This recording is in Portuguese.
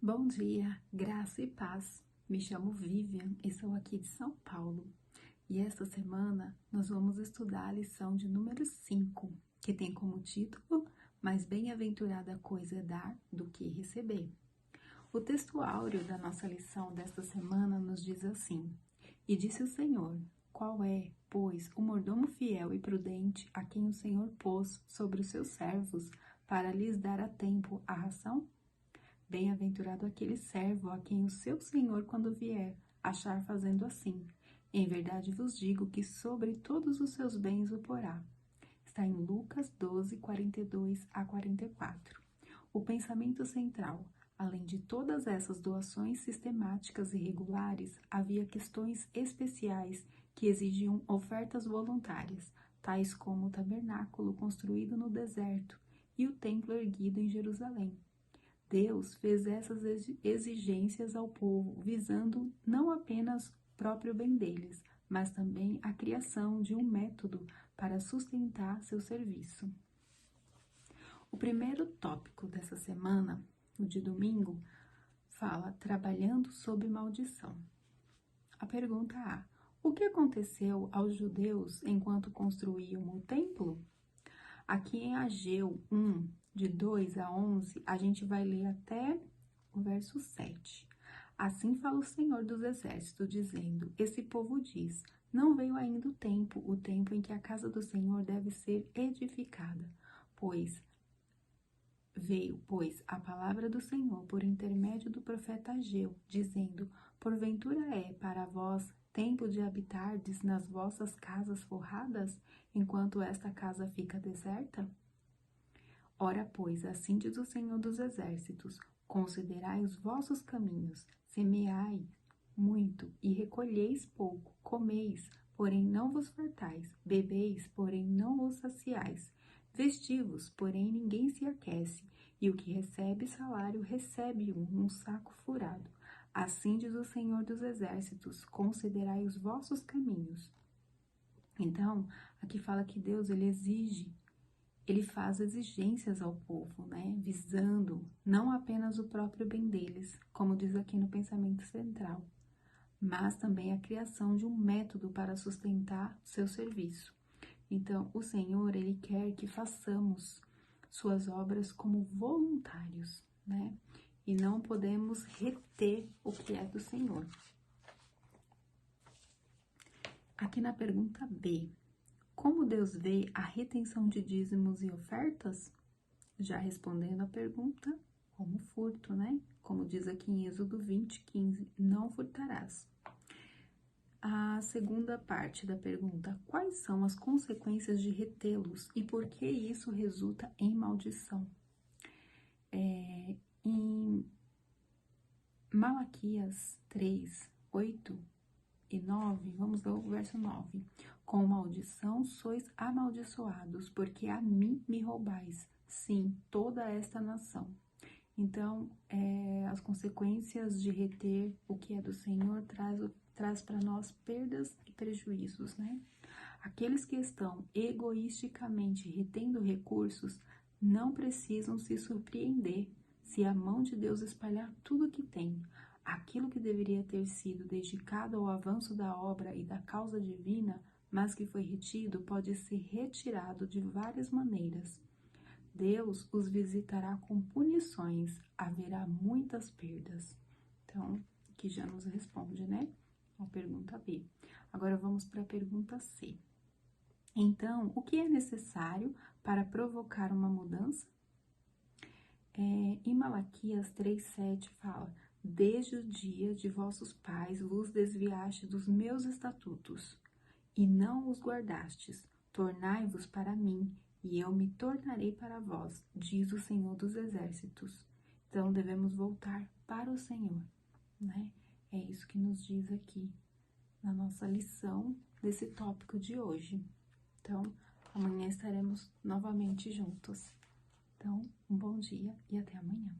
Bom dia, graça e paz. Me chamo Vivian e sou aqui de São Paulo. E esta semana nós vamos estudar a lição de número 5, que tem como título Mais bem-aventurada coisa é dar do que receber. O texto áureo da nossa lição desta semana nos diz assim: E disse o Senhor: Qual é, pois, o mordomo fiel e prudente a quem o Senhor pôs sobre os seus servos para lhes dar a tempo a ração? Bem-aventurado aquele servo a quem o seu senhor, quando vier, achar fazendo assim. Em verdade vos digo que sobre todos os seus bens o porá. Está em Lucas 12, 42 a 44. O pensamento central: além de todas essas doações sistemáticas e regulares, havia questões especiais que exigiam ofertas voluntárias, tais como o tabernáculo construído no deserto e o templo erguido em Jerusalém. Deus fez essas exigências ao povo, visando não apenas o próprio bem deles, mas também a criação de um método para sustentar seu serviço. O primeiro tópico dessa semana, o de domingo, fala trabalhando sob maldição. A pergunta A: o que aconteceu aos judeus enquanto construíam o templo? Aqui em Ageu 1, de 2 a 11, a gente vai ler até o verso 7. Assim fala o Senhor dos Exércitos, dizendo: Esse povo diz: Não veio ainda o tempo em que a casa do Senhor deve ser edificada, Veio, pois, a palavra do Senhor por intermédio do profeta Ageu, dizendo: Porventura é para vós tempo de habitardes nas vossas casas forradas, enquanto esta casa fica deserta? Ora, pois, assim diz o Senhor dos Exércitos: Considerai os vossos caminhos, semeai muito e recolheis pouco, comeis, porém não vos fartais, bebeis, porém não vos saciais, vestivos, porém ninguém se aquece, e o que recebe salário recebe-o num saco furado. Assim diz o Senhor dos Exércitos: Considerai os vossos caminhos. Então, aqui fala que Deus, ele faz exigências ao povo, né? Visando não apenas o próprio bem deles, como diz aqui no pensamento central, mas também a criação de um método para sustentar seu serviço. Então, o Senhor, ele quer que façamos suas obras como voluntários, né? E não podemos reter o que é do Senhor. Aqui na pergunta B: como Deus vê a retenção de dízimos e ofertas? Já respondendo a pergunta, como furto, né? Como diz aqui em Êxodo 20, 15, não furtarás. A segunda parte da pergunta: quais são as consequências de retê-los e por que isso resulta em maldição? Em Malaquias 3, 8 e 9, vamos ler o verso 9. Com maldição sois amaldiçoados, porque a mim me roubais, sim, toda esta nação. Então, as consequências de reter o que é do Senhor traz para nós perdas e prejuízos, né? Aqueles que estão egoisticamente retendo recursos não precisam se surpreender se a mão de Deus espalhar tudo o que tem. Aquilo que deveria ter sido dedicado ao avanço da obra e da causa divina, mas que foi retido, pode ser retirado de várias maneiras. Deus os visitará com punições, haverá muitas perdas. Então, aqui já nos responde, né? A pergunta B. Agora vamos para a pergunta C. Então, o que é necessário para provocar uma mudança? Em Malaquias 3,7 fala: Desde o dia de vossos pais vos desviaste dos meus estatutos, e não os guardastes. Tornai-vos para mim, e eu me tornarei para vós, diz o Senhor dos Exércitos. Então, devemos voltar para o Senhor, né? É isso que nos diz aqui na nossa lição desse tópico de hoje. Então, amanhã estaremos novamente juntos. Então, um bom dia e até amanhã.